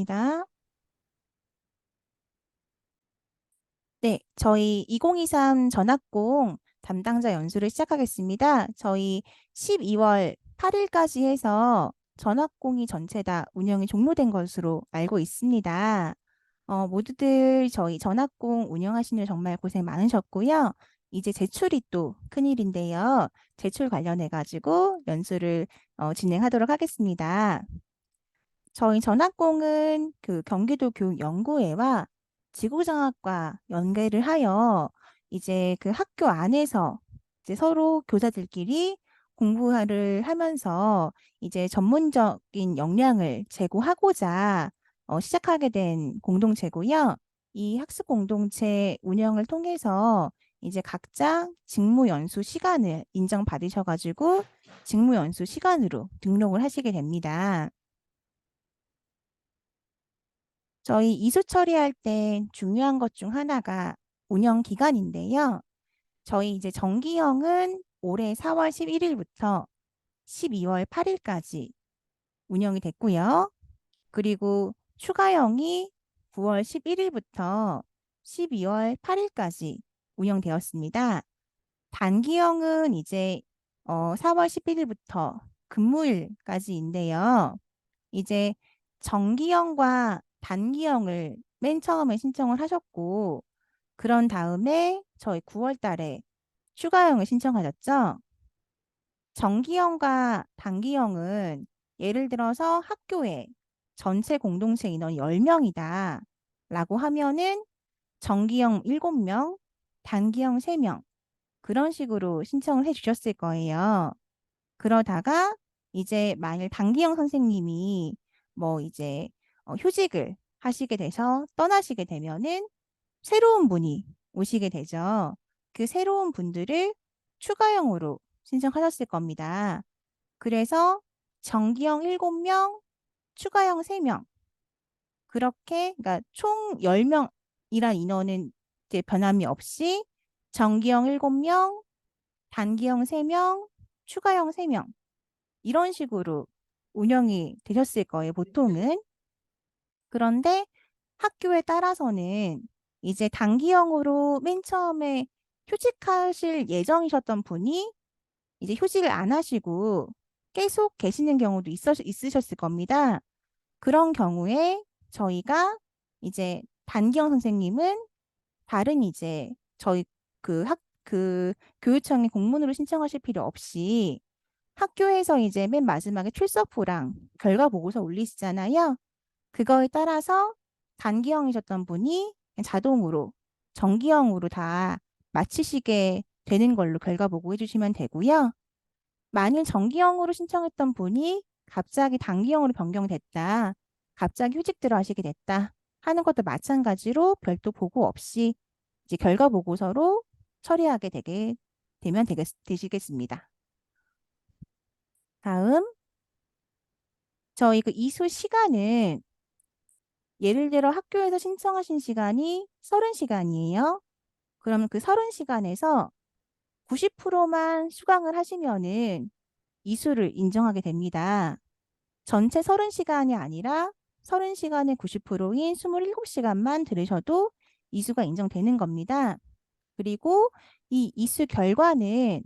입니다. 네, 저희 2023 전학공 담당자 연수를 시작하겠습니다. 저희 12월 8일까지 해서 전학공이 전체 다 운영이 종료된 것으로 알고 있습니다. 모두들 저희 전학공 운영하시는 정말 고생 많으셨고요. 이제 제출이 또 큰일인데요. 제출 관련해가지고 연수를 진행하도록 하겠습니다. 저희 전학공은 그 경기도 교육연구회와 지구정학과 연계를 하여 이제 그 학교 안에서 이제 서로 교사들끼리 공부를 하면서 이제 전문적인 역량을 제고하고자 시작하게 된 공동체고요. 이 학습 공동체 운영을 통해서 이제 각자 직무 연수 시간을 인정받으셔가지고 직무 연수 시간으로 등록을 하시게 됩니다. 저희 이수 처리할 때 중요한 것 중 하나가 운영 기간인데요. 저희 이제 정기형은 올해 4월 11일부터 12월 8일까지 운영이 됐고요. 그리고 추가형이 9월 11일부터 12월 8일까지 운영되었습니다. 단기형은 이제 4월 11일부터 금요일까지인데요. 이제 정기형과 단기형을 맨 처음에 신청을 하셨고, 그런 다음에 저희 9월 달에 추가형을 신청하셨죠? 정기형과 단기형은 예를 들어서 학교에 전체 공동체 인원 10명이다 라고 하면은 정기형 7명, 단기형 3명 그런 식으로 신청을 해 주셨을 거예요. 그러다가 이제 만일 단기형 선생님이 뭐 이제 휴직을 하시게 돼서 떠나시게 되면은 새로운 분이 오시게 되죠. 그 새로운 분들을 추가형으로 신청하셨을 겁니다. 그래서 정기형 7명, 추가형 3명. 그렇게 그러니까 총 10명이란 인원은 이제 변함이 없이 정기형 7명, 단기형 3명, 추가형 3명. 이런 식으로 운영이 되셨을 거예요, 보통은. 그런데 학교에 따라서는 이제 단기형으로 맨 처음에 휴직하실 예정이셨던 분이 이제 휴직을 안 하시고 계속 계시는 경우도 있으셨을 겁니다. 그런 경우에 저희가 이제 단기형 선생님은 다른 이제 저희 그 교육청에 공문으로 신청하실 필요 없이 학교에서 이제 맨 마지막에 출석부랑 결과 보고서 올리시잖아요. 그거에 따라서 단기형이셨던 분이 그냥 자동으로 정기형으로 다 마치시게 되는 걸로 결과 보고 해주시면 되고요. 만일 정기형으로 신청했던 분이 갑자기 단기형으로 변경됐다. 갑자기 휴직 들어가시게 됐다. 하는 것도 마찬가지로 별도 보고 없이 이제 결과 보고서로 처리하게 되시겠습니다. 다음, 저희 그 이수 시간은 예를 들어 학교에서 신청하신 시간이 30시간이에요. 그러면 그 30시간에서 90%만 수강을 하시면은 이수를 인정하게 됩니다. 전체 30시간이 아니라 30시간의 90%인 27시간만 들으셔도 이수가 인정되는 겁니다. 그리고 이 이수 결과는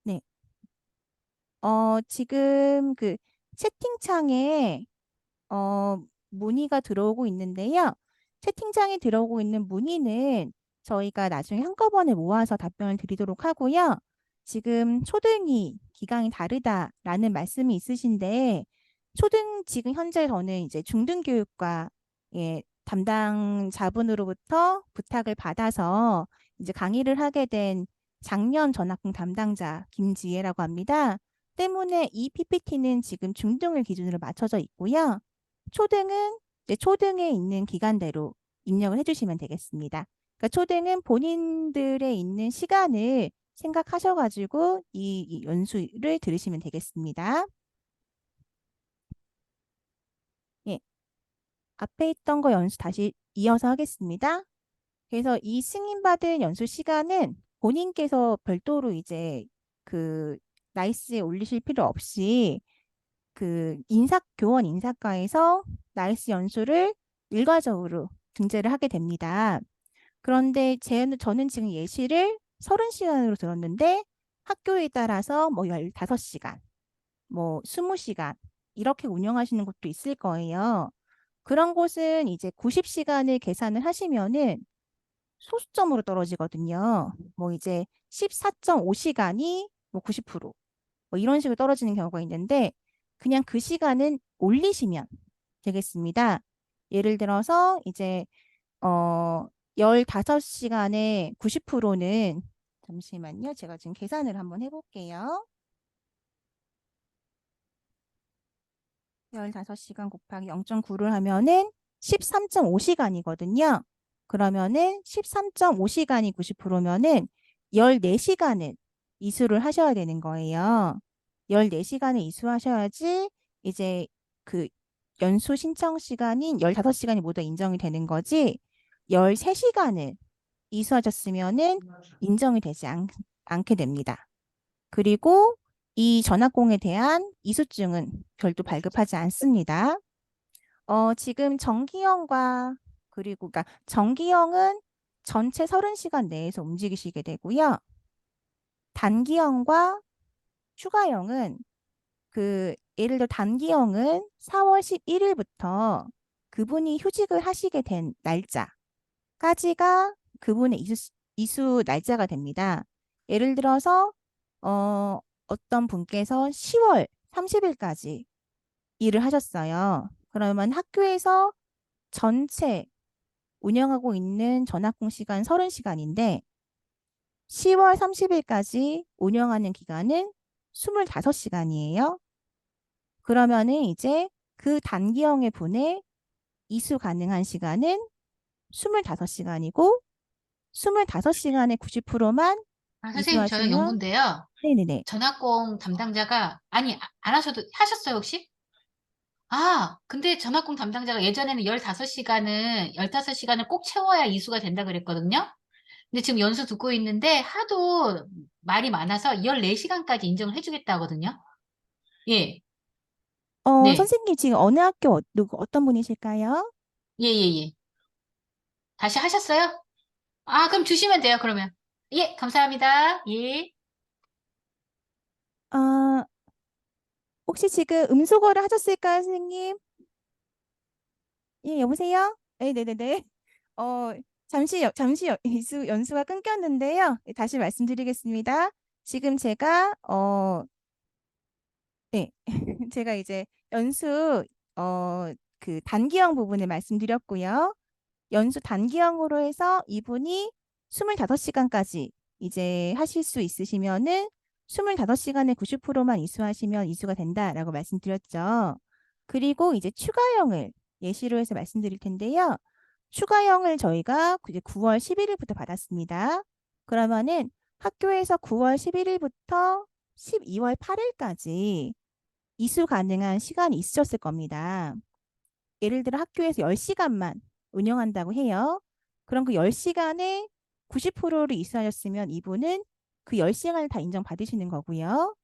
네, 지금 그 채팅창에 문의가 들어오고 있는데요. 채팅창에 들어오고 있는 문의는 저희가 나중에 한꺼번에 모아서 답변을 드리도록 하고요. 지금 초등이 기강이 다르다라는 말씀이 있으신데 지금 현재 저는 이제 중등교육과 예, 담당자분으로부터 부탁을 받아서 이제 강의를 하게 된 작년 전학공 담당자 김지혜라고 합니다. 때문에 이 PPT는 지금 중등을 기준으로 맞춰져 있고요. 초등은 이제 초등에 있는 기간대로 입력을 해주시면 되겠습니다. 그러니까 초등은 본인들의 있는 시간을 생각하셔가지고 이 연수를 들으시면 되겠습니다. 예, 앞에 있던 거 연수 다시 이어서 하겠습니다. 그래서 이 승인받은 연수 시간은 본인께서 별도로 이제 그 나이스에 올리실 필요 없이 교원 인사과에서 나이스 연수를 일괄적으로 등재를 하게 됩니다. 그런데 저는 지금 예시를 30시간으로 들었는데 학교에 따라서 뭐 15시간, 뭐 20시간 이렇게 운영하시는 곳도 있을 거예요. 그런 곳은 이제 90시간을 계산을 하시면은 소수점으로 떨어지거든요. 뭐 이제 14.5시간이 뭐 90%, 뭐 이런 식으로 떨어지는 경우가 있는데 그냥 그 시간은 올리시면 되겠습니다. 예를 들어서 이제 15시간에 90%는 잠시만요. 제가 지금 계산을 한번 해볼게요. 15시간 곱하기 0.9를 하면은 13.5시간이거든요. 그러면은 13.5시간이 90%면은 14시간을 이수를 하셔야 되는 거예요. 14시간을 이수하셔야지 이제 그 연수 신청 시간인 15시간이 모두 인정이 되는 거지. 13시간을 이수하셨으면은 인정이 되지 않게 됩니다. 그리고 이 전학공에 대한 이수증은 별도 발급하지 않습니다. 지금 정기형과 그리고 그러니까 정기형은 전체 30시간 내에서 움직이시게 되고요. 단기형과 추가형은 예를 들어 단기형은 4월 11일부터 그분이 휴직을 하시게 된 날짜까지가 그분의 이수 날짜가 됩니다. 예를 들어서 어떤 분께서 10월 30일까지 일을 하셨어요. 그러면 학교에서 전체 운영하고 있는 전학공 시간 30시간인데 10월 30일까지 운영하는 기간은 25시간이에요. 그러면은 이제 그 단기형의 분에 이수 가능한 시간은 25시간이고 25시간의 90%만 아, 선생님, 저는 이수하시면 연구인데요. 네네네. 전학공 담당자가, 아니, 안 하셔도, 하셨어요, 혹시? 아, 근데 전학공 담당자가 예전에는 15시간을 꼭 채워야 이수가 된다 그랬거든요. 근데 지금 연수 듣고 있는데 하도 말이 많아서 14시간까지 인정을 해주겠다 하거든요. 예, 네. 선생님 지금 어느 학교 어떤 분이실까요? 예, 예, 예. 다시 하셨어요? 아, 그럼 주시면 돼요, 그러면. 예, 감사합니다. 예. 아, 혹시 지금 음소거를 하셨을까요, 선생님? 예, 여보세요? 네네네. 어, 연수가 끊겼는데요. 예, 다시 말씀드리겠습니다. 지금 네, 제가 이제 연수, 단기형 부분을 말씀드렸고요. 연수 단기형으로 해서 이분이 25시간까지 이제 하실 수 있으시면은 25시간에 90%만 이수하시면 이수가 된다라고 말씀드렸죠. 그리고 이제 추가형을 예시로 해서 말씀드릴 텐데요. 추가형을 저희가 이제 9월 11일부터 받았습니다. 그러면은 학교에서 9월 11일부터 12월 8일까지 이수 가능한 시간이 있으셨을 겁니다. 예를 들어 학교에서 10시간만 운영한다고 해요. 그럼 그 10시간에 90%를 이수하셨으면 이분은 그 10시간을 다 인정받으시는 거고요.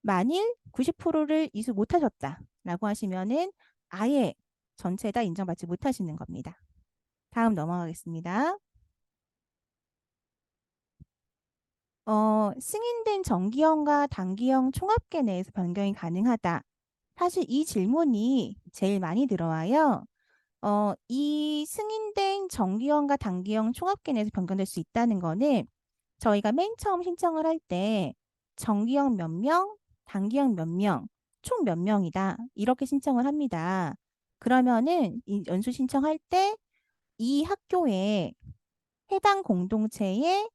만일 90%를 이수 못하셨다라고 하시면은 아예 전체 다 인정받지 못하시는 겁니다. 다음 넘어가겠습니다. 승인된 정기형과 단기형 총합계 내에서 변경이 가능하다. 사실 이 질문이 제일 많이 들어와요. 이 승인된 정기형과 단기형 총합계 내에서 변경될 수 있다는 거는 저희가 맨 처음 신청을 할 때 정기형 몇 명, 단기형 몇 명, 총 몇 명이다. 이렇게 신청을 합니다. 그러면은 이 연수 신청할 때 이 학교에 해당 공동체의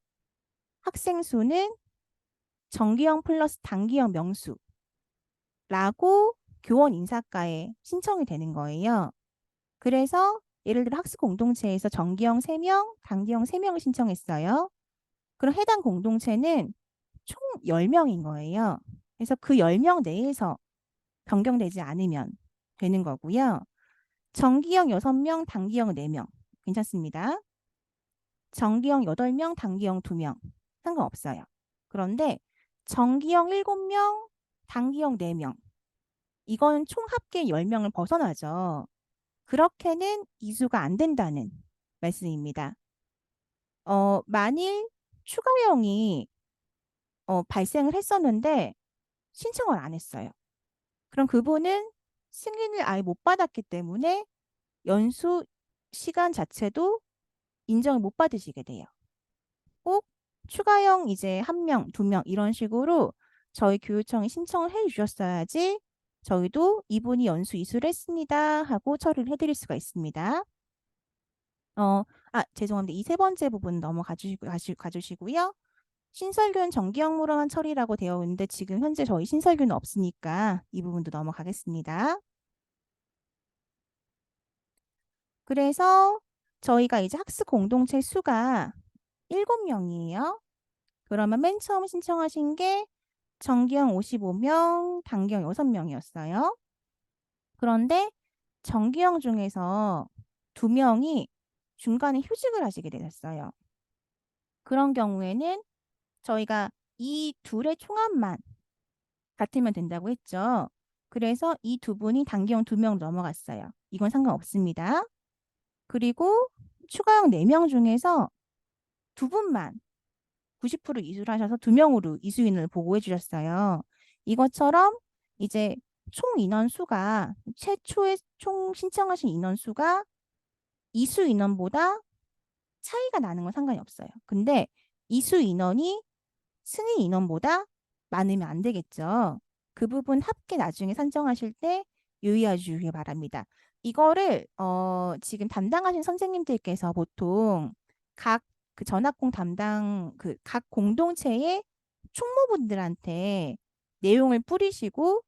학생 수는 정기형 플러스 단기형 명수라고 교원 인사과에 신청이 되는 거예요. 그래서 예를 들어 학습 공동체에서 정기형 3명, 단기형 3명을 신청했어요. 그럼 해당 공동체는 총 10명인 거예요. 그래서 그 10명 내에서 변경되지 않으면 되는 거고요. 정기형 6명, 단기형 4명. 괜찮습니다. 정기형 8명, 단기형 2명. 상관없어요. 그런데 정기형 7명, 단기형 4명. 이건 총 합계 10명을 벗어나죠. 그렇게는 이수가 안 된다는 말씀입니다. 만일 추가형이 발생을 했었는데 신청을 안 했어요. 그럼 그분은 승인을 아예 못 받았기 때문에 연수 시간 자체도 인정을 못 받으시게 돼요. 꼭 추가형 이제 1명, 2명 이런 식으로 저희 교육청에 신청을 해 주셨어야지 저희도 이분이 연수 이수를 했습니다 하고 처리를 해드릴 수가 있습니다. 죄송합니다. 이 세 번째 부분 가주시고요. 신설균 정기 업무로만 처리라고 되어 있는데 지금 현재 저희 신설균은 없으니까 이 부분도 넘어가겠습니다. 그래서 저희가 이제 학습 공동체 수가 7명이에요. 그러면 맨 처음 신청하신 게 정기형 55명, 단기형 6명이었어요. 그런데 정기형 중에서 2명이 중간에 휴직을 하시게 되셨어요. 그런 경우에는 저희가 이 둘의 총합만 같으면 된다고 했죠. 그래서 이 두 분이 단기형 2명 넘어갔어요. 이건 상관없습니다. 그리고 추가형 4명 중에서 2분만 90% 이수를 하셔서 2명으로 이수인을 보고해 주셨어요. 이것처럼 이제 총 인원 수가 최초에 총 신청하신 인원 수가 이수 인원보다 차이가 나는 건 상관이 없어요. 근데 이수 인원이 승인 인원보다 많으면 안 되겠죠. 그 부분 합계 나중에 산정하실 때 유의해 주시기 바랍니다. 이거를 지금 담당하신 선생님들께서 보통 각 그 전학공 담당 그 각 공동체의 총무분들한테 내용을 뿌리시고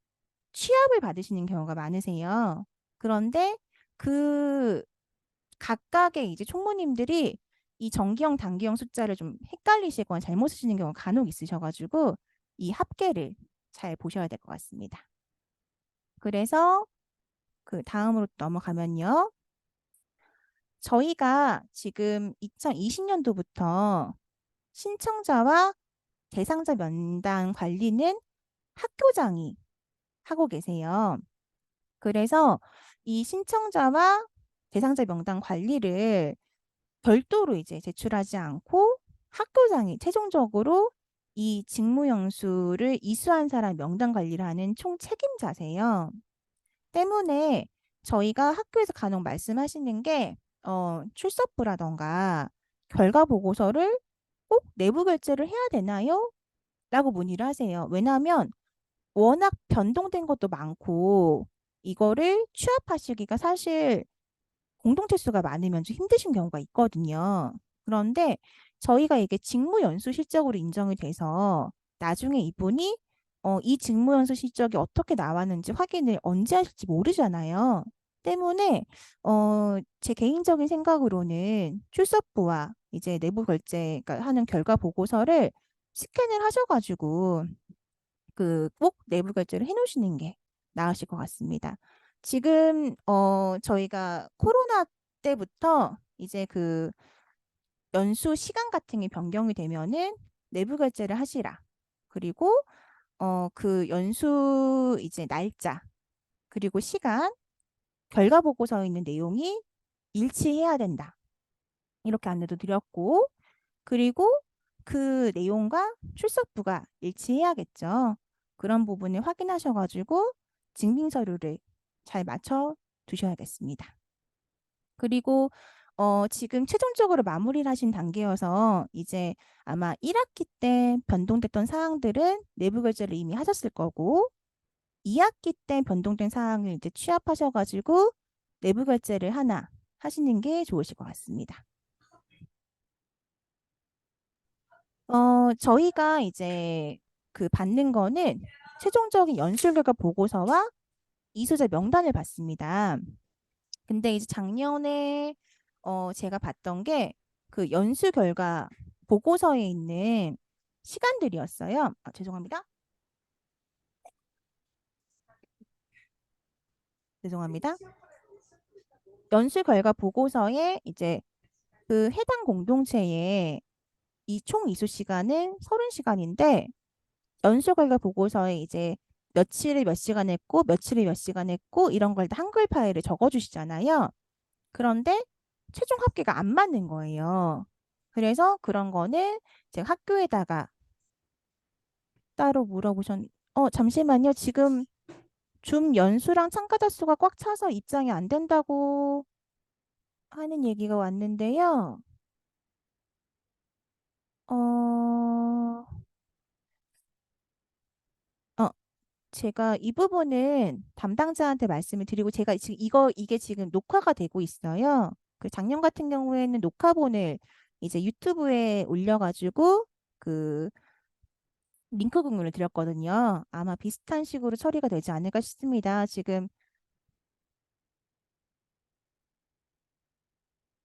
취합을 받으시는 경우가 많으세요. 그런데 그 각각의 이제 총무님들이 이 정기형, 단기형 숫자를 좀 헷갈리시거나 잘못 쓰시는 경우가 간혹 있으셔가지고 이 합계를 잘 보셔야 될 것 같습니다. 그래서 그 다음으로 넘어가면요. 저희가 지금 2020년도부터 신청자와 대상자 면담 관리는 학교장이 하고 계세요. 그래서 이 신청자와 대상자 명단 관리를 별도로 이제 제출하지 않고 학교장이 최종적으로 이 직무영수를 이수한 사람 명단 관리를 하는 총 책임자세요. 때문에 저희가 학교에서 간혹 말씀하시는 게 출석부라던가 결과 보고서를 꼭 내부 결제를 해야 되나요? 라고 문의를 하세요. 왜냐하면 워낙 변동된 것도 많고 이거를 취합하시기가 사실 공동체 수가 많으면 좀 힘드신 경우가 있거든요. 그런데 저희가 이게 직무연수 실적으로 인정이 돼서 나중에 이분이 이 직무연수 실적이 어떻게 나왔는지 확인을 언제 하실지 모르잖아요. 때문에 제 개인적인 생각으로는 출석부와 이제 내부 결제 그러니까 하는 결과 보고서를 스캔을 하셔가지고 그 꼭 내부 결제를 해놓으시는 게 나으실 것 같습니다. 지금 저희가 코로나 때부터 이제 그 연수 시간 같은 게 변경이 되면은 내부 결제를 하시라. 그리고 그 연수 이제 날짜 그리고 시간 결과 보고서에 있는 내용이 일치해야 된다. 이렇게 안내도 드렸고 그리고 그 내용과 출석부가 일치해야겠죠. 그런 부분을 확인하셔가지고 증빙 서류를 잘 맞춰 두셔야겠습니다. 그리고 지금 최종적으로 마무리를 하신 단계여서 이제 아마 1학기 때 변동됐던 사항들은 내부 결제를 이미 하셨을 거고 2학기 때 변동된 사항을 이제 취합하셔가지고 내부 결제를 하나 하시는 게 좋으실 것 같습니다. 저희가 이제 그 받는 거는 최종적인 연수 결과 보고서와 이수자 명단을 받습니다. 근데 이제 작년에 제가 봤던 게 그 연수 결과 보고서에 있는 시간들이었어요. 죄송합니다. 죄송합니다. 연수 결과 보고서에 이제 그 해당 공동체의 이 총 이수 시간은 30시간인데 연수 결과 보고서에 이제 며칠에 몇 시간 했고 며칠에 몇 시간 했고 이런 걸 다 한글 파일에 적어주시잖아요. 그런데 최종 합계가 안 맞는 거예요. 그래서 그런 거는 제가 학교에다가 따로 잠시만요. 지금 줌 연수랑 참가자 수가 꽉 차서 입장이 안 된다고 하는 얘기가 왔는데요. 어, 어, 제가 이 부분은 담당자한테 말씀을 드리고 제가 지금 이게 지금 녹화가 되고 있어요. 그 작년 같은 경우에는 녹화본을 이제 유튜브에 올려가지고 그 링크 공유를 드렸거든요. 아마 비슷한 식으로 처리가 되지 않을까 싶습니다. 지금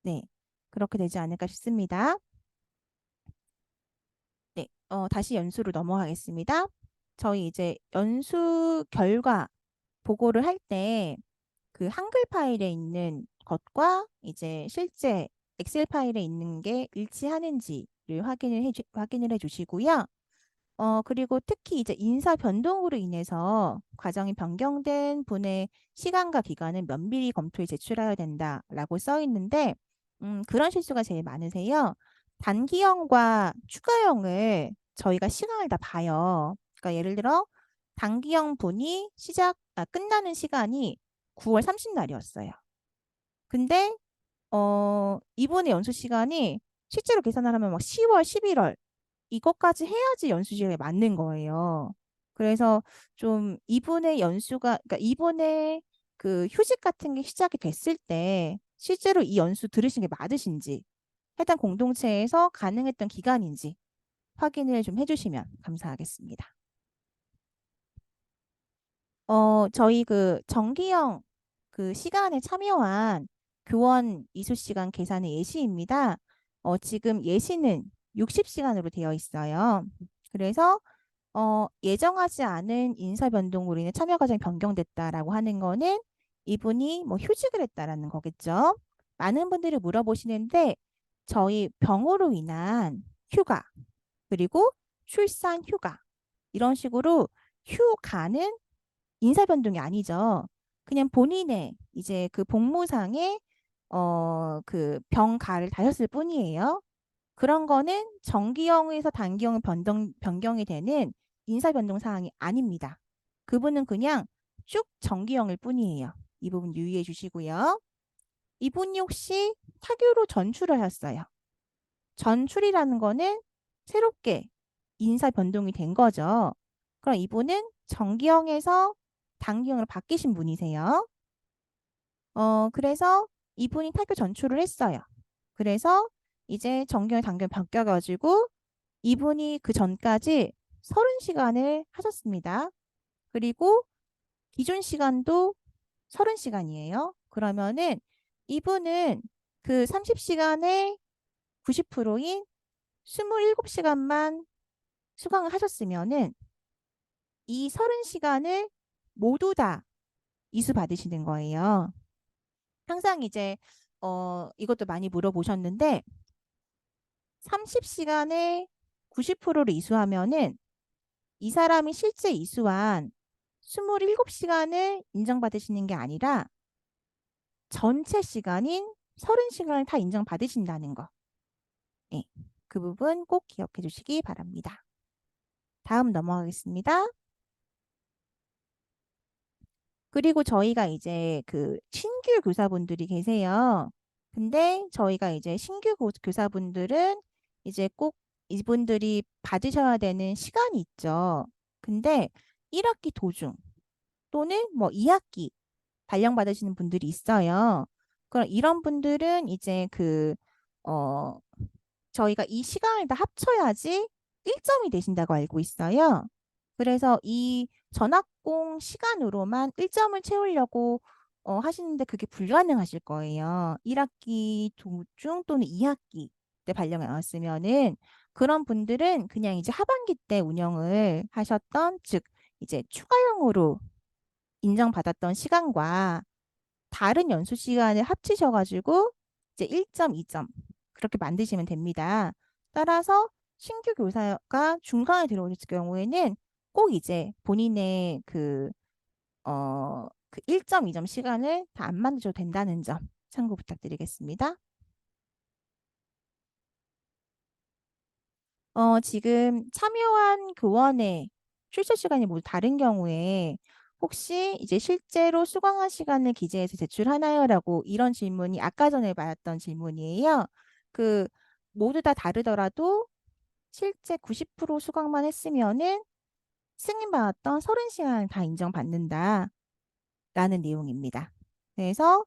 네, 그렇게 되지 않을까 싶습니다. 네, 다시 연수로 넘어가겠습니다. 저희 이제 연수 결과 보고를 할 때 그 한글 파일에 있는 것과 이제 실제 엑셀 파일에 있는 게 일치하는지를 확인을 해 주시고요. 그리고 특히 이제 인사 변동으로 인해서 과정이 변경된 분의 시간과 기간은 면밀히 검토해 제출해야 된다라고 써 있는데, 그런 실수가 제일 많으세요. 단기형과 추가형을 저희가 시간을 다 봐요. 그러니까 예를 들어, 단기형 분이 끝나는 시간이 9월 30날이었어요. 근데, 이분의 연수 시간이 실제로 계산을 하면 막 10월, 11월, 이것까지 해야지 연수시간에 맞는 거예요. 그래서 좀 그러니까 이분의 그 휴직 같은 게 시작이 됐을 때 실제로 이 연수 들으신 게 맞으신지 해당 공동체에서 가능했던 기간인지 확인을 좀 해주시면 감사하겠습니다. 저희 그 정기형 그 시간에 참여한 교원 이수 시간 계산의 예시입니다. 지금 예시는 60시간으로 되어 있어요. 그래서 예정하지 않은 인사 변동으로 인해 참여 과정이 변경됐다라고 하는 거는 이분이 뭐 휴직을 했다라는 거겠죠. 많은 분들이 물어보시는데 저희 병으로 인한 휴가 그리고 출산 휴가 이런 식으로 휴가는 인사 변동이 아니죠. 그냥 본인의 이제 그 복무상의 그 병가를 다셨을 뿐이에요. 그런 거는 정기형에서 단기형 변경이 되는 인사 변동 사항이 아닙니다. 그분은 그냥 쭉 정기형일 뿐이에요. 이 부분 유의해 주시고요. 이분이 혹시 타규로 전출을 하셨어요. 전출이라는 거는 새롭게 인사 변동이 된 거죠. 그럼 이분은 정기형에서 단기형으로 바뀌신 분이세요. 그래서 이분이 타규 전출을 했어요. 그래서 이제 정기형 단기형 바뀌어가지고 이분이 그 전까지 30시간을 하셨습니다. 그리고 기존 시간도 30시간이에요. 그러면은 이분은 그 30시간의 90%인 27시간만 수강을 하셨으면은 이 30시간을 모두 다 이수 받으시는 거예요. 항상 이제 이것도 많이 물어보셨는데 30시간에 90%를 이수하면은 이 사람이 실제 이수한 27시간을 인정받으시는 게 아니라 전체 시간인 30시간을 다 인정받으신다는 거. 예, 그 부분 꼭 기억해 주시기 바랍니다. 다음 넘어가겠습니다. 그리고 저희가 이제 그 신규 교사분들이 계세요. 근데 저희가 이제 신규 교사분들은 이제 꼭 이분들이 받으셔야 되는 시간이 있죠. 근데 1학기 도중 또는 뭐 2학기 발령받으시는 분들이 있어요. 그럼 이런 분들은 이제 어, 저희가 이 시간을 다 합쳐야지 1점이 되신다고 알고 있어요. 그래서 이 전학공 시간으로만 1점을 채우려고 하시는데 그게 불가능하실 거예요. 1학기 도중 또는 2학기 때 발령이 나왔으면은 그런 분들은 그냥 이제 하반기 때 운영을 하셨던 즉 이제 추가형으로 인정받았던 시간과 다른 연수 시간을 합치셔가지고 이제 1점, 2점 그렇게 만드시면 됩니다. 따라서 신규 교사가 중간에 들어오실 경우에는 꼭 이제 본인의 그 1점, 2점 시간을 다 안 만들어도 된다는 점 참고 부탁드리겠습니다. 지금 참여한 교원의 출석 시간이 모두 다른 경우에 혹시 이제 실제로 수강한 시간을 기재해서 제출하나요? 라고 이런 질문이 아까 전에 받았던 질문이에요. 그 모두 다 다르더라도 실제 90% 수강만 했으면은 승인받았던 30시간 다 인정받는다라는 내용입니다. 그래서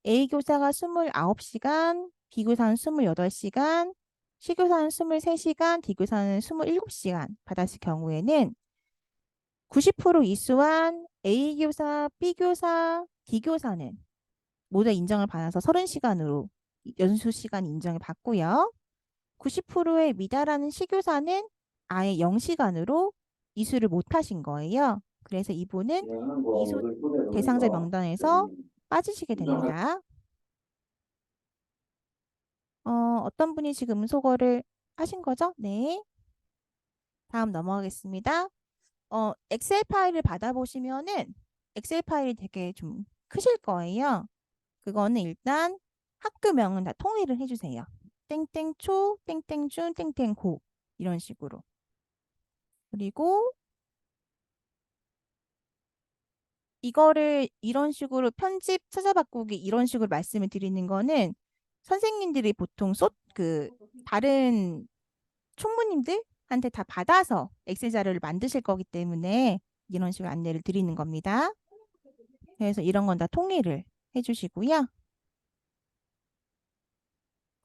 A 교사가 29시간, B 교사는 28시간, C 교사는 23시간, D 교사는 27시간 받았을 경우에는 90% 이수한 A 교사, B 교사, D 교사는 모두 인정을 받아서 30시간으로 연수 시간 인정을 받고요. 90%의 미달하는 C 교사는 아예 0시간으로 이수를 못 하신 거예요. 그래서 이분은 진행하는 거 이수 모두 초대 대상자 그러니까 명단에서 빠지시게 인정할 됩니다. 어떤 분이 지금 음소거를 하신 거죠? 네. 다음 넘어가겠습니다. 엑셀 파일을 받아보시면은 엑셀 파일이 되게 좀 크실 거예요. 그거는 일단 학교명은 다 통일을 해주세요. 땡땡초, 땡땡준, 땡땡고 이런 식으로. 그리고 이거를 이런 식으로 편집 찾아바꾸기 이런 식으로 말씀을 드리는 거는 선생님들이 보통 다른 총무님들한테 다 받아서 엑셀 자료를 만드실 거기 때문에 이런 식으로 안내를 드리는 겁니다. 그래서 이런 건 다 통일을 해주시고요.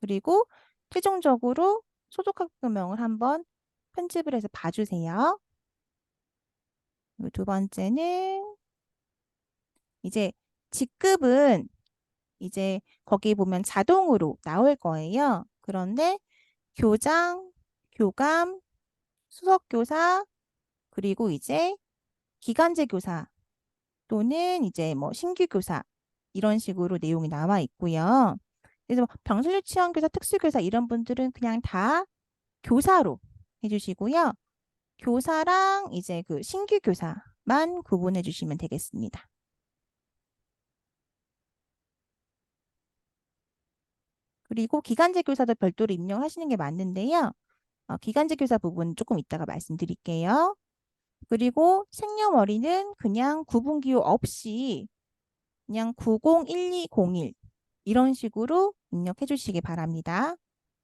그리고 최종적으로 소속학교명을 한번 편집을 해서 봐주세요. 그리고 두 번째는 이제 직급은 이제 거기 보면 자동으로 나올 거예요. 그런데 교장, 교감, 수석교사, 그리고 이제 기간제 교사 또는 이제 뭐 신규 교사 이런 식으로 내용이 나와 있고요. 그래서 병실 유치원 교사, 특수교사 이런 분들은 그냥 다 교사로 해주시고요. 교사랑 이제 그 신규 교사만 구분해 주시면 되겠습니다. 그리고 기간제 교사도 별도로 임명하시는 게 맞는데요. 기간제 교사 부분 조금 이따가 말씀드릴게요. 그리고 생년월일은 그냥 구분기호 없이 그냥 901201 이런 식으로 입력해 주시기 바랍니다.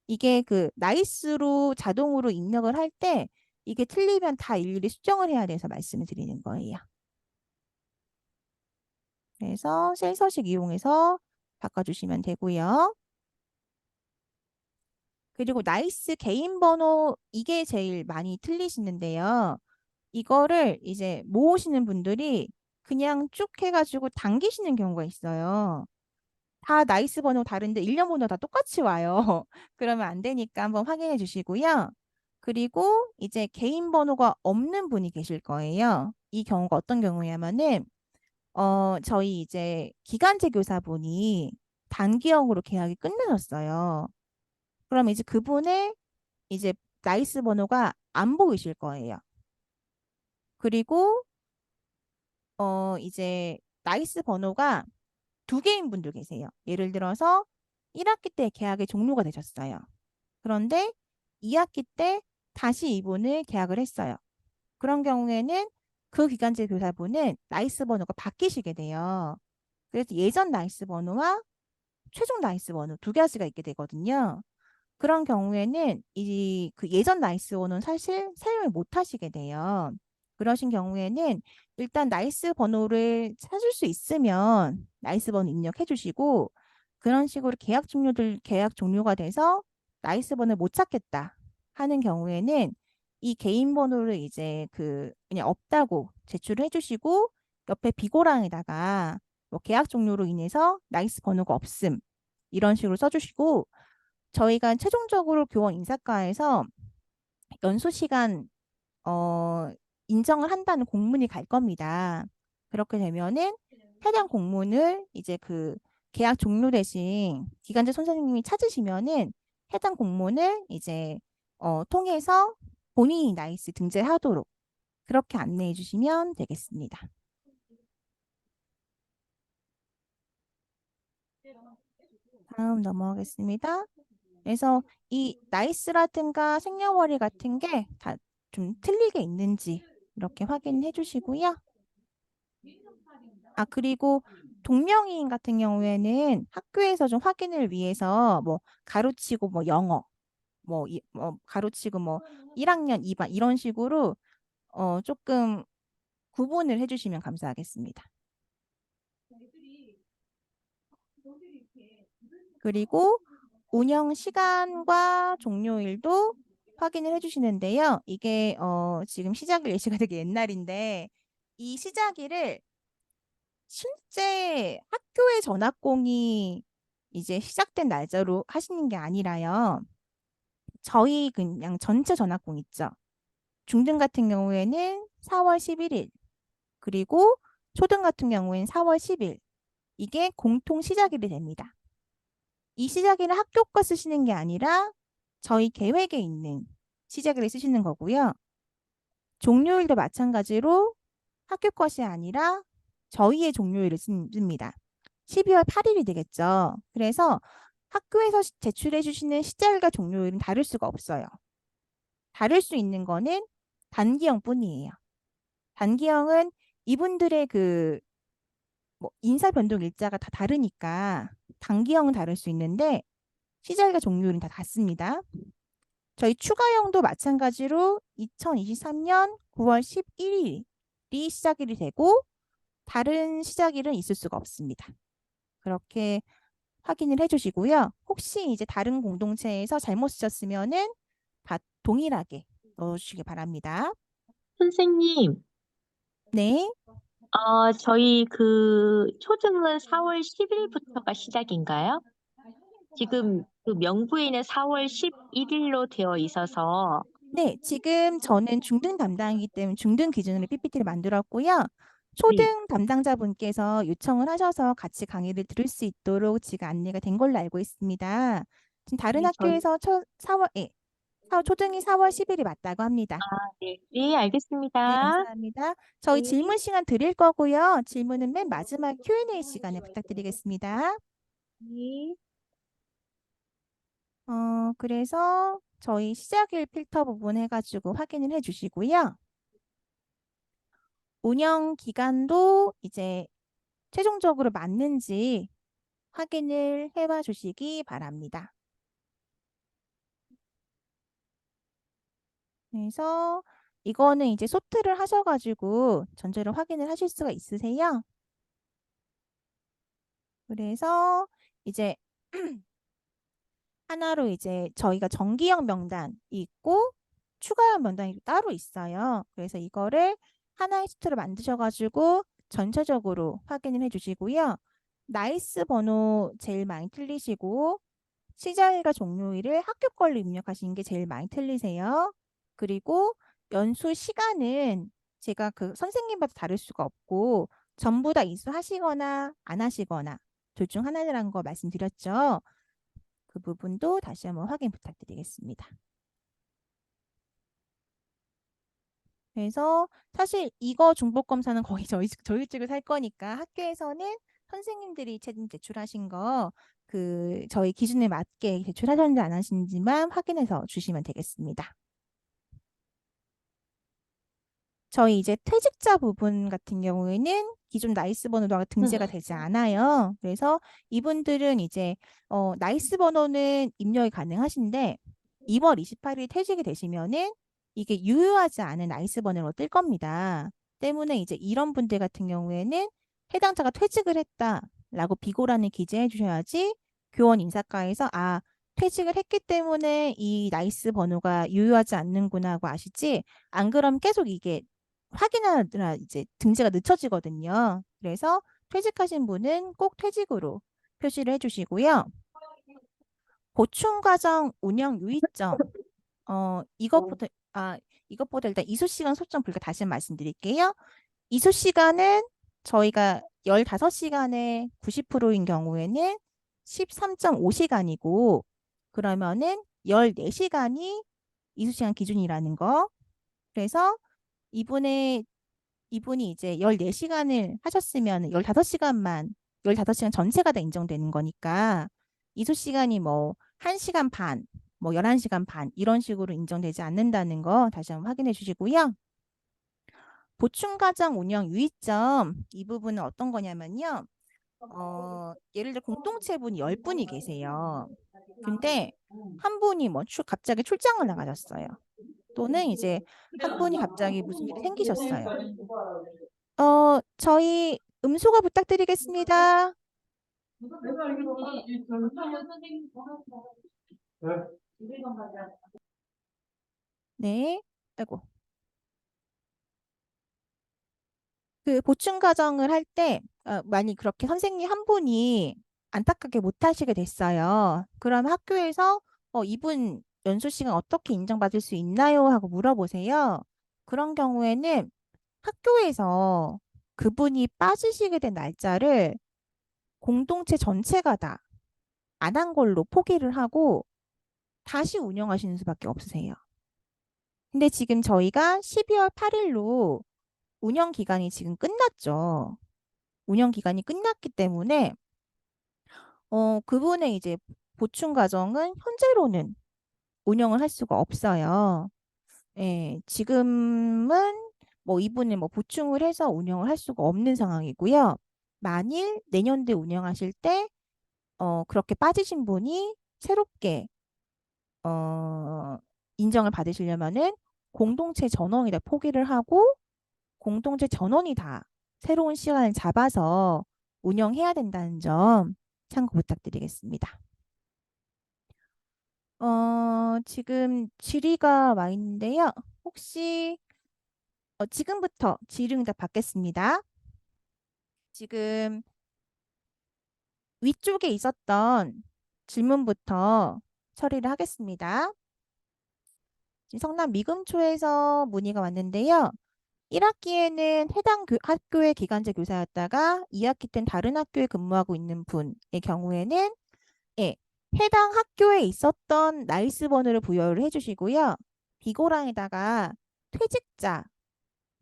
이게 그 나이스로 자동으로 입력을 할 때 이게 틀리면 다 일일이 수정을 해야 돼서 말씀을 드리는 거예요. 그래서 셀서식 이용해서 바꿔주시면 되고요. 그리고 나이스 개인 번호 이게 제일 많이 틀리시는데요. 이거를 이제 모으시는 분들이 그냥 쭉 해가지고 당기시는 경우가 있어요. 다 나이스 번호 다른데 일련 번호 다 똑같이 와요. 그러면 안 되니까 한번 확인해 주시고요. 그리고 이제 개인 번호가 없는 분이 계실 거예요. 이 경우가 어떤 경우냐면은 저희 이제 기간제 교사분이 단기형으로 계약이 끝내졌어요. 그럼 이제 그분의 이제 나이스 번호가 안 보이실 거예요. 그리고 이제 나이스 번호가 두 개인 분들 계세요. 예를 들어서 1학기 때 계약이 종료가 되셨어요. 그런데 2학기 때 다시 이분을 계약을 했어요. 그런 경우에는 그 기간제 교사분은 나이스 번호가 바뀌시게 돼요. 그래서 예전 나이스 번호와 최종 나이스 번호 두 가지가 있게 되거든요. 그런 경우에는 이 그 예전 나이스 번호는 사실 사용을 못 하시게 돼요. 그러신 경우에는 일단 나이스 번호를 찾을 수 있으면 나이스 번호 입력해 주시고 그런 식으로 계약 종료가 돼서 나이스 번호를 못 찾겠다 하는 경우에는 이 개인 번호를 이제 그냥 없다고 제출을 해주시고 옆에 비고랑에다가 뭐 계약 종료로 인해서 나이스 번호가 없음 이런 식으로 써주시고 저희가 최종적으로 교원 인사과에서 연수 시간 어, 인정을 한다는 공문이 갈 겁니다. 그렇게 되면은 해당 공문을 이제 그 계약 종료되신 기간제 선생님이 찾으시면은 해당 공문을 이제 통해서 본인이 나이스 등재하도록 그렇게 안내해 주시면 되겠습니다. 다음 넘어가겠습니다. 그래서 이 나이스라든가 생년월일 같은 게 다 좀 틀리게 있는지 이렇게 확인해 주시고요. 아, 그리고 동명이인 같은 경우에는 학교에서 좀 확인을 위해서 뭐 가로치고 뭐 영어, 뭐 가로치고 뭐 1학년 2반 이런 식으로 조금 구분을 해주시면 감사하겠습니다. 그리고 운영 시간과 종료일도 확인을 해주시는데요. 이게 지금 시작일 예시가 되게 옛날인데 이 시작일을 실제 학교의 전학공이 이제 시작된 날짜로 하시는 게 아니라요. 저희 그냥 전체 전학공 있죠. 중등 같은 경우에는 4월 11일, 그리고 초등 같은 경우에는 4월 10일. 이게 공통 시작일이 됩니다. 이 시작일은 학교 거 쓰시는 게 아니라 저희 계획에 있는 시작일을 쓰시는 거고요. 종료일도 마찬가지로 학교 것이 아니라 저희의 종료일을 씁니다. 12월 8일이 되겠죠. 그래서 학교에서 제출해 주시는 시작일과 종료일은 다를 수가 없어요. 다를 수 있는 거는 단기형뿐이에요. 단기형은 이분들의 뭐 인사 변동 일자가 다 다르니까 단기형은 다를 수 있는데 시작일과 종료일은 다 같습니다. 저희 추가형도 마찬가지로 2023년 9월 11일이 시작일이 되고 다른 시작일은 있을 수가 없습니다. 그렇게 확인을 해주시고요. 혹시 이제 다른 공동체에서 잘못 쓰셨으면은 다 동일하게 넣어주시기 바랍니다. 선생님, 네, 저희 초등은 4월 10일부터가 시작인가요? 지금 그 명부에는 4월 11일로 되어 있어서, 네, 지금 저는 중등 담당이기 때문에 중등 기준으로 PPT를 만들었고요. 네, 초등 담당자분께서 요청을 하셔서 같이 강의를 들을 수 있도록 지금 안내가 된 걸로 알고 있습니다. 지금 다른 네, 학교에서 4월, 예, 초등이 4월 10일이 맞다고 합니다. 네, 네, 네, 알겠습니다. 감사합니다. 저희 네, 질문 시간 드릴 거고요. 질문은 맨 마지막 Q&A 시간에 부탁드리겠습니다. 네. 그래서 저희 시작일 필터 부분 해가지고 확인을 해주시고요. 운영 기간도 이제 최종적으로 맞는지 확인을 해봐 주시기 바랍니다. 그래서 이거는 이제 소트를 하셔가지고 전체를 확인을 하실 수가 있으세요. 그래서 이제 하나로 이제 저희가 정기형 명단이 있고 추가형 명단이 따로 있어요. 그래서 이거를 하나의 시트로 만드셔가지고 전체적으로 확인을 해주시고요. 나이스 번호 제일 많이 틀리시고 시작일과 종료일을 학교 걸로 입력하시는 게 제일 많이 틀리세요. 그리고 연수 시간은 제가 그 선생님마다 다를 수가 없고 전부 다 이수하시거나 안 하시거나 둘 중 하나라는 거 말씀드렸죠. 그 부분도 다시 한번 확인 부탁드리겠습니다. 그래서 사실 이거 중복 검사는 거의 저희 측을 살 거니까 학교에서는 선생님들이 채점 제출하신 거 저희 기준에 맞게 제출하셨는지 안 하신지만 확인해서 주시면 되겠습니다. 저희 이제 퇴직자 부분 같은 경우에는 기존 나이스 번호가 등재가 되지 않아요. 그래서 이분들은 이제 나이스 번호는 입력이 가능하신데 2월 28일 퇴직이 되시면은 이게 유효하지 않은 나이스 번호로 뜰 겁니다. 때문에 이제 이런 분들 같은 경우에는 해당자가 퇴직을 했다라고 비고란을 기재해 주셔야지 교원 인사과에서 퇴직을 했기 때문에 이 나이스 번호가 유효하지 않는구나 하고 아시지? 안 그러면 계속 이게 확인하느라 이제 등재가 늦춰지거든요. 그래서 퇴직하신 분은 꼭 퇴직으로 표시를 해주시고요. 보충과정 운영 유의점. 이것보다 일단 이수 시간 소점 불가 다시 말씀드릴게요. 이수 시간은 저희가 15시간에 90%인 경우에는 13.5시간이고 그러면은 14시간이 이수 시간 기준이라는 거. 그래서 이분이 이제 14시간을 하셨으면 15시간 전체가 다 인정되는 거니까 이수 시간이 뭐 1시간 반, 뭐 11시간 반 이런 식으로 인정되지 않는다는 거 다시 한번 확인해 주시고요. 보충과정 운영 유의점 이 부분은 어떤 거냐면요. 예를 들어 공동체분이 10분이 계세요. 근데 한 분이 뭐 갑자기 출장을 나가셨어요. 또는 이제 한 분이 갑자기 무슨 일이 생기셨어요. 저희 음소거 부탁드리겠습니다. 네. 아이고. 그 보충 과정을 할 때 만약 그렇게 선생님 한 분이 안타깝게 못 하시게 됐어요. 그럼 학교에서 이분 연수 시간 어떻게 인정받을 수 있나요? 하고 물어보세요. 그런 경우에는 학교에서 그분이 빠지시게 된 날짜를 공동체 전체가 다 안 한 걸로 포기를 하고 다시 운영하시는 수밖에 없으세요. 근데 지금 저희가 12월 8일로 운영 기간이 지금 끝났죠. 운영 기간이 끝났기 때문에 그분의 이제 보충 과정은 현재로는 운영을 할 수가 없어요. 예, 지금은 뭐 이분을 뭐 보충을 해서 운영을 할 수가 없는 상황이고요. 만일 내년도에 운영하실 때 그렇게 빠지신 분이 새롭게 인정을 받으시려면은 공동체 전원이 다 포기를 하고 공동체 전원이 다 새로운 시간을 잡아서 운영해야 된다는 점 참고 부탁드리겠습니다. 지금 질의가 와 있는데요. 혹시 지금부터 질의응답 받겠습니다. 지금 위쪽에 있었던 질문부터 처리를 하겠습니다. 지금 성남 미금초에서 문의가 왔는데요. 1학기에는 해당 학교의 기간제 교사였다가 2학기 때는 다른 학교에 근무하고 있는 분의 경우에는 예, 해당 학교에 있었던 나이스번호를 부여를 해주시고요. 비고랑에다가 퇴직자,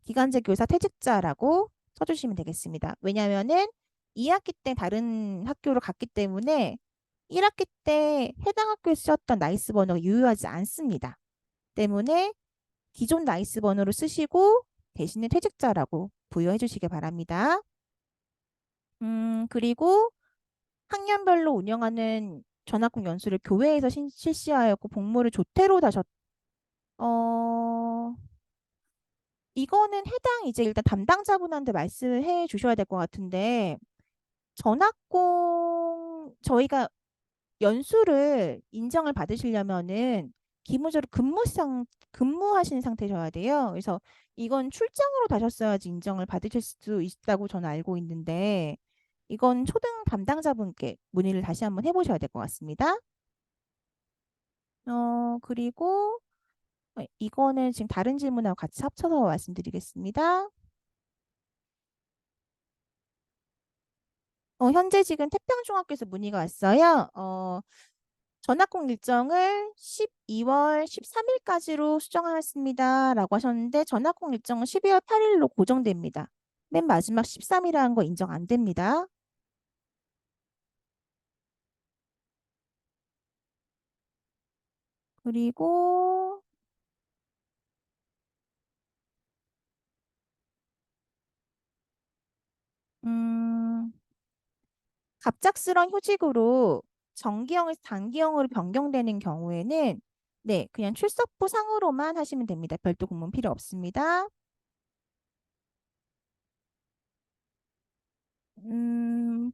기간제 교사 퇴직자라고 써주시면 되겠습니다. 왜냐하면은 2학기 때 다른 학교로 갔기 때문에 1학기 때 해당 학교에 쓰셨던 나이스번호가 유효하지 않습니다. 때문에 기존 나이스번호를 쓰시고 대신에 퇴직자라고 부여해 주시기 바랍니다. 그리고 학년별로 운영하는 전학국 연수를 교회에서 실시하였고 복무를 조퇴로 이거는 해당 이제 일단 담당자분한테 말씀을 해 주셔야 될 것 같은데 전학공 저희가 연수를 인정을 받으시려면은 기본적으로 근무하시는 상태셔야 돼요. 그래서 이건 출장으로 다셨어야지 인정을 받으실 수 있다고 저는 알고 있는데 이건 초등 담당자분께 문의를 다시 한번 해보셔야 될 것 같습니다. 그리고 이거는 지금 다른 질문하고 같이 합쳐서 말씀드리겠습니다. 현재 지금 태평중학교에서 문의가 왔어요. 전학공 일정을 12월 13일까지로 수정하였습니다. 라고 하셨는데 전학공 일정은 12월 8일로 고정됩니다. 맨 마지막 13일이라는 거 인정 안 됩니다. 그리고 갑작스런 휴직으로 정기형에서 단기형으로 변경되는 경우에는 네, 그냥 출석부 상으로만 하시면 됩니다. 별도 공문 필요 없습니다.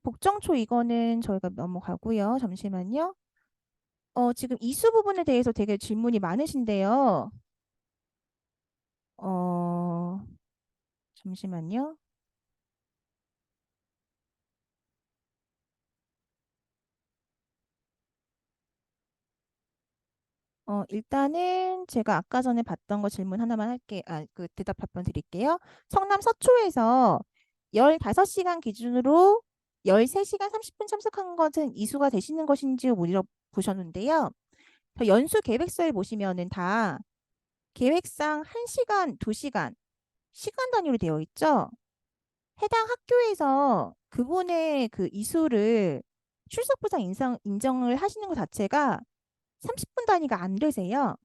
복정초 이거는 저희가 넘어가고요. 잠시만요. 지금 이수 부분에 대해서 되게 질문이 많으신데요. 잠시만요. 일단은 제가 아까 전에 봤던 거 질문 하나만 할게, 그 대답 답변 드릴게요. 성남 서초에서 15시간 기준으로 13시간 30분 참석한 것은 이수가 되시는 것인지 물어보셨는데요. 연수 계획서에 보시면은 다 계획상 1시간, 2시간 시간 단위로 되어 있죠. 해당 학교에서 그분의 그 이수를 출석 부상 인정을 하시는 것 자체가 30분 단위가 안 되세요.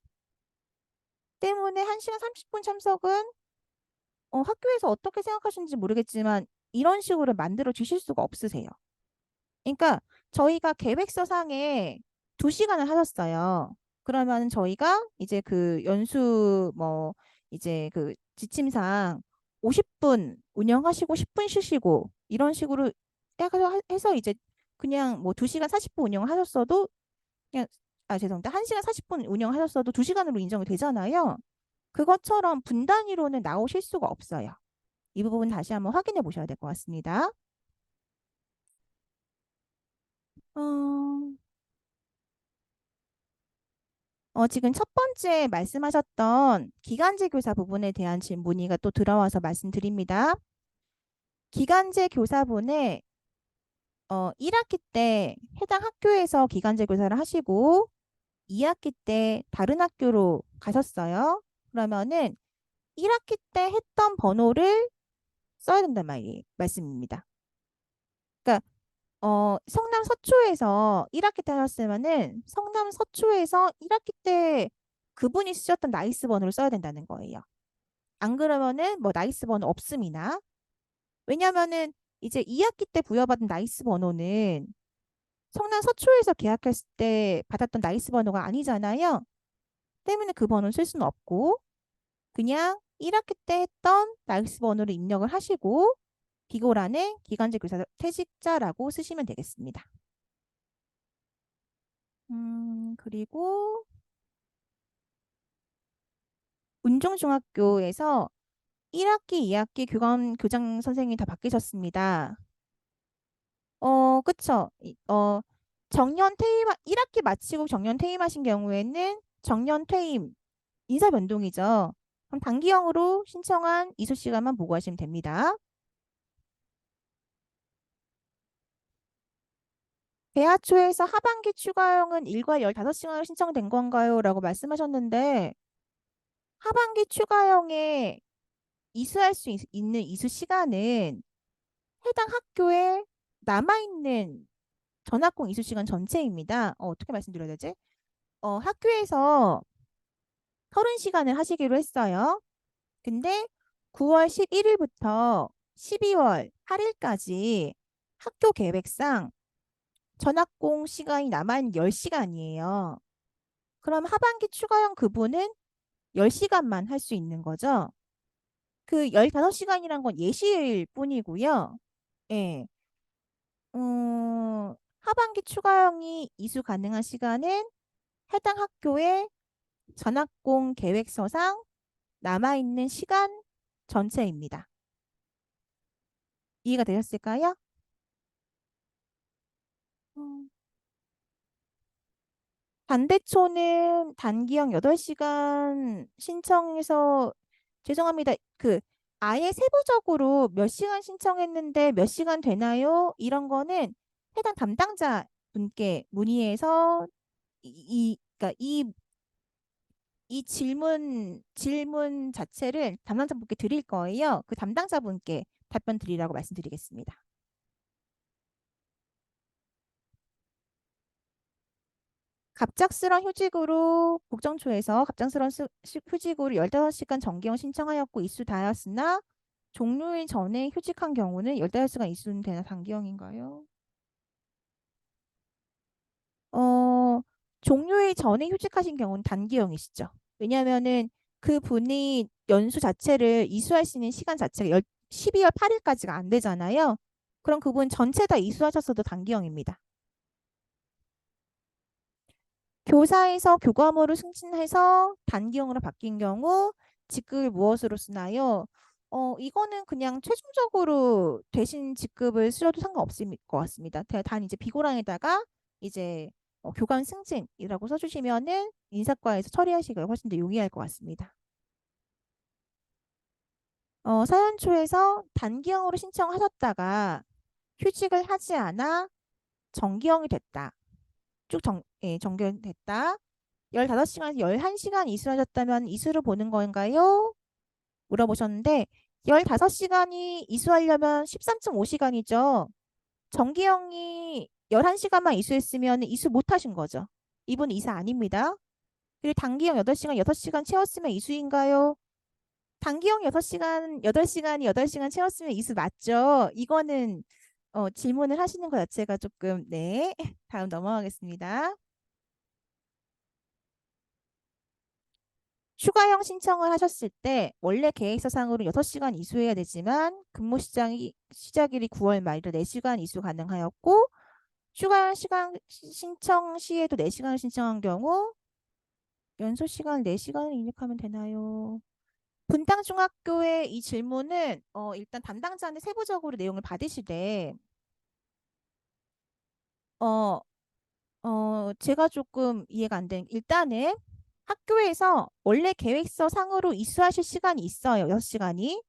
때문에 1시간 30분 참석은 학교에서 어떻게 생각하시는지 모르겠지만 이런 식으로 만들어 주실 수가 없으세요. 그러니까 저희가 계획서상에 2시간을 하셨어요. 그러면 저희가 이제 그 연수 뭐 이제 그 지침상 50분 운영하시고 10분 쉬시고 이런 식으로 해서 이제 그냥 뭐 2시간 40분 운영하셨어도 그냥 죄송합니다. 1시간 40분 운영하셨어도 2시간으로 인정이 되잖아요. 그것처럼 분 단위로는 나오실 수가 없어요. 이 부분 다시 한번 확인해 보셔야 될 것 같습니다. 어, 지금 첫 번째 말씀하셨던 기간제 교사 부분에 대한 질문이가 또 들어와서 말씀드립니다. 기간제 교사분의 1학기 때 해당 학교에서 기간제 교사를 하시고 2학기 때 다른 학교로 가셨어요. 그러면은 1학기 때 했던 번호를 써야 된단 말씀입니다. 그러니까 성남 서초에서 1학기 때 하셨으면은 성남 서초에서 1학기 때 그분이 쓰셨던 나이스 번호를 써야 된다는 거예요. 안 그러면은 뭐 나이스 번호 없음이나 왜냐면은 이제 2학기 때 부여받은 나이스 번호는 성남 서초에서 계약했을 때 받았던 나이스 번호가 아니잖아요. 때문에 그 번호를 쓸 수는 없고 그냥 1학기 때 했던 나이스 번호를 입력을 하시고 비고란에 기간제 교사 퇴직자라고 쓰시면 되겠습니다. 그리고 운정중학교에서 1학기, 2학기 교장 선생님이 다 바뀌셨습니다. 그쵸. 정년 퇴임, 1학기 마치고 정년 퇴임하신 경우에는 정년 퇴임, 인사 변동이죠. 그럼 단기형으로 신청한 이수 시간만 보고하시면 됩니다. 대하초에서 하반기 추가형은 일과 15시간으로 신청된 건가요? 라고 말씀하셨는데 하반기 추가형에 이수할 수 있는 이수 시간은 해당 학교에 남아있는 전학공 이수 시간 전체입니다. 어떻게 말씀드려야 되지? 학교에서 30시간을 하시기로 했어요. 근데 9월 11일부터 12월 8일까지 학교 계획상 전학공 시간이 남아있는 10시간이에요. 그럼 하반기 추가형 그분은 10시간만 할 수 있는 거죠. 그 15시간이란 건 예시일 뿐이고요. 예. 하반기 추가형이 이수 가능한 시간은 해당 학교의 전학공 계획서상 남아있는 시간 전체입니다. 이해가 되셨을까요? 반대초는 단기형 8시간 신청해서 죄송합니다. 아예 세부적으로 몇 시간 신청했는데 몇 시간 되나요? 이런 거는 해당 담당자 분께 문의해서 그러니까 이 질문 자체를 담당자분께 드릴 거예요. 그 담당자분께 답변 드리라고 말씀드리겠습니다. 갑작스런 휴직으로 복정초에서 갑작스런 휴직으로 15시간 정기형 신청하였고 이수다였으나 종료일 전에 휴직한 경우는 15시간 이수는 되나 단기형인가요? 종료일 전에 휴직하신 경우는 단기형이시죠. 왜냐하면은 그 분이 연수 자체를 이수할 수 있는 시간 자체가 12월 8일까지가 안 되잖아요. 그럼 그분 전체 다 이수하셨어도 단기형입니다. 교사에서 교과목으로 승진해서 단기형으로 바뀐 경우 직급을 무엇으로 쓰나요? 이거는 그냥 최종적으로 대신 직급을 쓰셔도 상관없을 것 같습니다. 단 이제 비고랑에다가 이제 교관 승진이라고 써주시면은 인사과에서 처리하시기가 훨씬 더 용이할 것 같습니다. 사연초에서 단기형으로 신청하셨다가 휴직을 하지 않아 정기형이 됐다. 정기됐다. 15시간에서 11시간 이수하셨다면 이수를 보는 건가요? 물어보셨는데 15시간이 이수하려면 13.5시간이죠. 정기영이 11시간만 이수했으면 이수 못 하신 거죠. 이분 이수 아닙니다. 그리고 단기영 8시간, 6시간 채웠으면 이수인가요? 단기영 6시간, 8시간이 8시간 채웠으면 이수 맞죠? 이거는 질문을 하시는 것 자체가 조금, 네. 다음 넘어가겠습니다. 추가형 신청을 하셨을 때 원래 계획서상으로 6시간 이수해야 되지만 근무 시작일이 9월 말이라 4시간 이수 가능하였고 추가 시간 신청 시에도 4시간을 신청한 경우 연소 시간 4시간을 입력하면 되나요? 분당중학교의 이 질문은 일단 담당자한테 세부적으로 내용을 받으시되 제가 조금 이해가 안 되는 일단은 학교에서 원래 계획서 상으로 이수하실 시간이 있어요. 6시간이.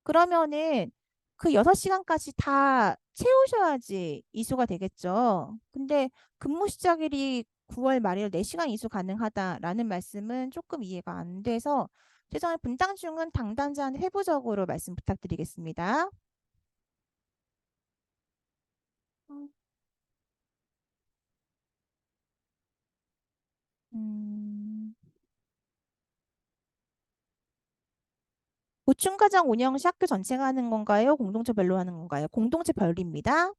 그러면은 그 6시간까지 다 채우셔야지 이수가 되겠죠. 근데 근무 시작일이 9월 말일 4시간 이수 가능하다라는 말씀은 조금 이해가 안 돼서 최종의 분당 중은 당담자한테 세부적으로 말씀 부탁드리겠습니다. 음, 보충과정 운영 시 학교 전체가 하는 건가요? 공동체별로 하는 건가요? 공동체별입니다.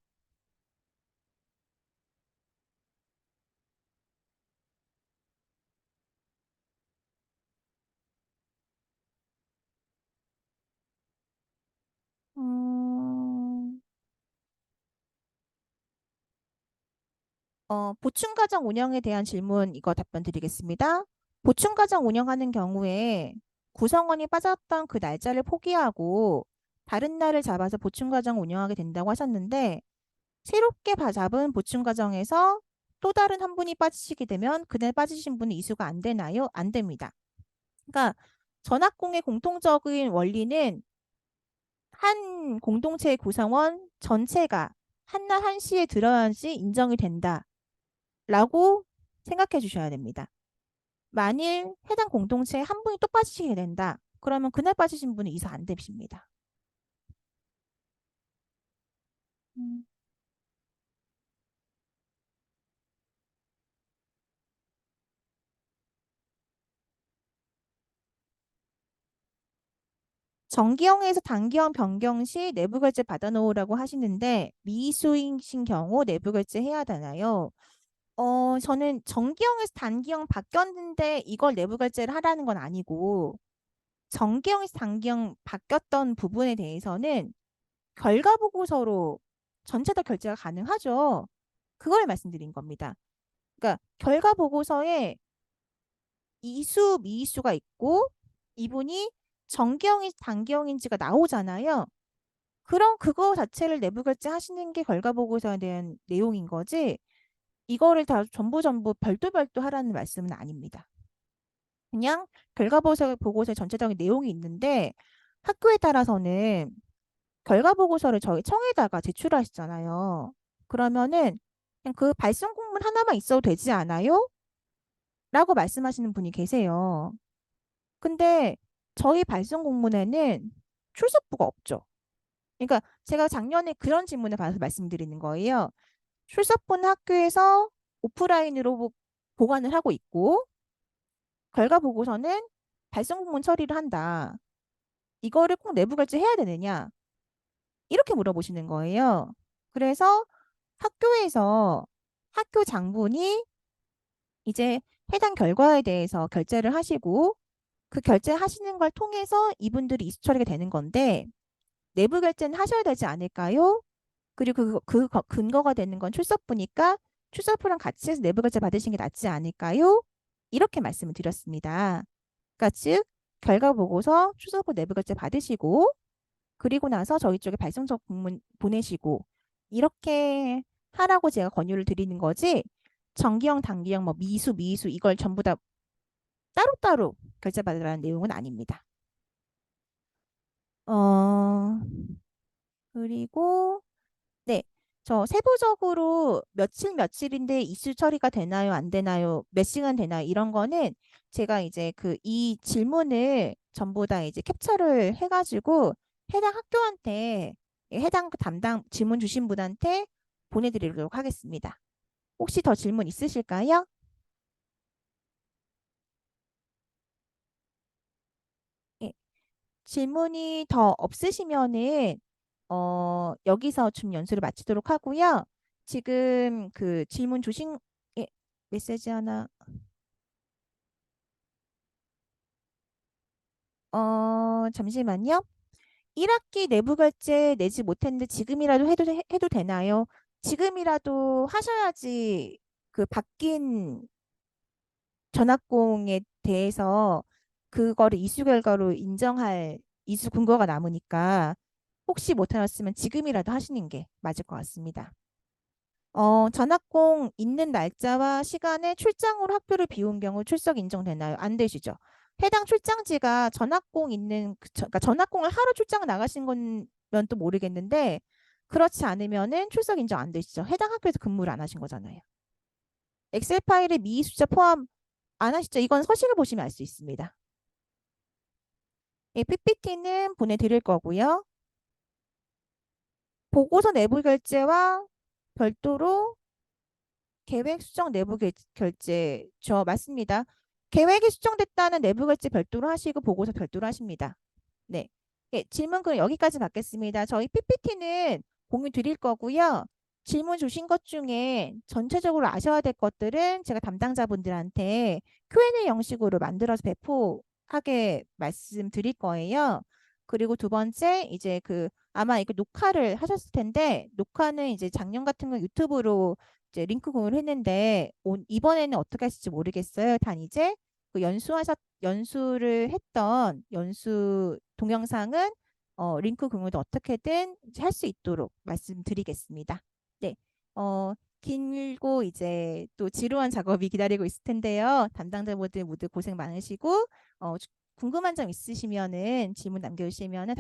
음, 보충과정 운영에 대한 질문 이거 답변 드리겠습니다. 보충과정 운영하는 경우에 구성원이 빠졌던 그 날짜를 포기하고 다른 날을 잡아서 보충과정 운영하게 된다고 하셨는데 새롭게 잡은 보충과정에서 또 다른 한 분이 빠지시게 되면 그날 빠지신 분은 이수가 안 되나요? 안 됩니다. 그러니까 전학공의 공통적인 원리는 한 공동체의 구성원 전체가 한날 한시에 들어야지 인정이 된다라고 생각해 주셔야 됩니다. 만일 해당 공동체에 한 분이 또 빠지시게 된다. 그러면 그날 빠지신 분은 이사 안 되십니다. 음. 정기형에서 단기형 변경 시 내부 결제 받아놓으라고 하시는데 미수이신 경우 내부 결제 해야 되나요? 저는 정기형에서 단기형 바뀌었는데 이걸 내부 결제를 하라는 건 아니고 정기형에서 단기형 바뀌었던 부분에 대해서는 결과 보고서로 전체 다 결제가 가능하죠. 그걸 말씀드린 겁니다. 그러니까 결과 보고서에 이수, 미이수가 있고 이분이 정기형인지 단기형인지가 나오잖아요. 그럼 그거 자체를 내부 결제하시는 게 결과 보고서에 대한 내용인 거지. 이거를 다 전부 별도 하라는 말씀은 아닙니다. 그냥 결과 보고서의 전체적인 내용이 있는데 학교에 따라서는 결과 보고서를 저희 청에다가 제출하시잖아요. 그러면은 그냥 그 발송 공문 하나만 있어도 되지 않아요? 라고 말씀하시는 분이 계세요. 근데 저희 발송 공문에는 출석부가 없죠. 그러니까 제가 작년에 그런 질문을 받아서 말씀드리는 거예요. 출석부는 학교에서 오프라인으로 보관을 하고 있고 결과 보고서는 발송 공문 처리를 한다. 이거를 꼭 내부 결제해야 되느냐? 이렇게 물어보시는 거예요. 그래서 학교에서 학교 장본이 이제 해당 결과에 대해서 결제를 하시고 그 결제하시는 걸 통해서 이분들이 이수 처리가 되는 건데 내부 결제는 하셔야 되지 않을까요? 그리고 근거가 되는 건 출석부니까 출석부랑 같이 해서 내부 결제 받으시는 게 낫지 않을까요? 이렇게 말씀을 드렸습니다. 그러니까 즉 결과 보고서 출석부 내부 결제 받으시고 그리고 나서 저희 쪽에 발송적 공문 보내시고 이렇게 하라고 제가 권유를 드리는 거지 정기형, 단기형, 뭐 미수 이걸 전부 다 따로따로 결제받으라는 내용은 아닙니다. 어, 그리고 네, 저 세부적으로 며칠인데 이슈 처리가 되나요, 안 되나요, 몇 시간 되나요 이런 거는 제가 이제 그 이 질문을 전부 다 이제 캡처를 해가지고 해당 학교한테 해당 담당 질문 주신 분한테 보내드리도록 하겠습니다. 혹시 더 질문 있으실까요? 예, 질문이 더 없으시면은 여기서 좀 연수를 마치도록 하고요. 지금 그 질문 주신 예, 메시지 하나 잠시만요. 1학기 내부 결제 내지 못했는데 지금이라도 해도 되나요? 지금이라도 하셔야지 그 바뀐 전학공에 대해서 그거를 이수 결과로 인정할 이수 근거가 남으니까 혹시 못하셨으면 지금이라도 하시는 게 맞을 것 같습니다. 전학공 있는 날짜와 시간에 출장으로 학교를 비운 경우 출석 인정되나요? 안 되시죠? 해당 출장지가 전학공 있는 그러니까 전학공을 하루 출장 나가신 건면 또 모르겠는데 그렇지 않으면은 출석 인정 안 되시죠? 해당 학교에서 근무를 안 하신 거잖아요. 엑셀 파일에 미의 숫자 포함 안 하시죠? 이건 서식을 보시면 알 수 있습니다. 이 PPT는 보내드릴 거고요. 보고서 내부 결제와 별도로 계획 수정 내부 결제 맞습니다. 계획이 수정됐다는 내부 결제 별도로 하시고 보고서 별도로 하십니다. 네. 예, 질문 그럼 여기까지 받겠습니다. 저희 PPT는 공유 드릴 거고요. 질문 주신 것 중에 전체적으로 아셔야 될 것들은 제가 담당자분들한테 Q&A 형식으로 만들어서 배포하게 말씀드릴 거예요. 그리고 두 번째 이제 그 아마 이거 녹화를 하셨을 텐데 녹화는 이제 작년 같은 거 유튜브로 이제 링크 공유를 했는데 이번에는 어떻게 하실지 모르겠어요. 단 이제 그 연수를 했던 연수 동영상은 링크 공유도 어떻게든 할 수 있도록 말씀드리겠습니다. 네. 길고 이제 또 지루한 작업이 기다리고 있을 텐데요. 담당자분들 모두 고생 많으시고 궁금한 점 있으시면은 질문 남겨주시면은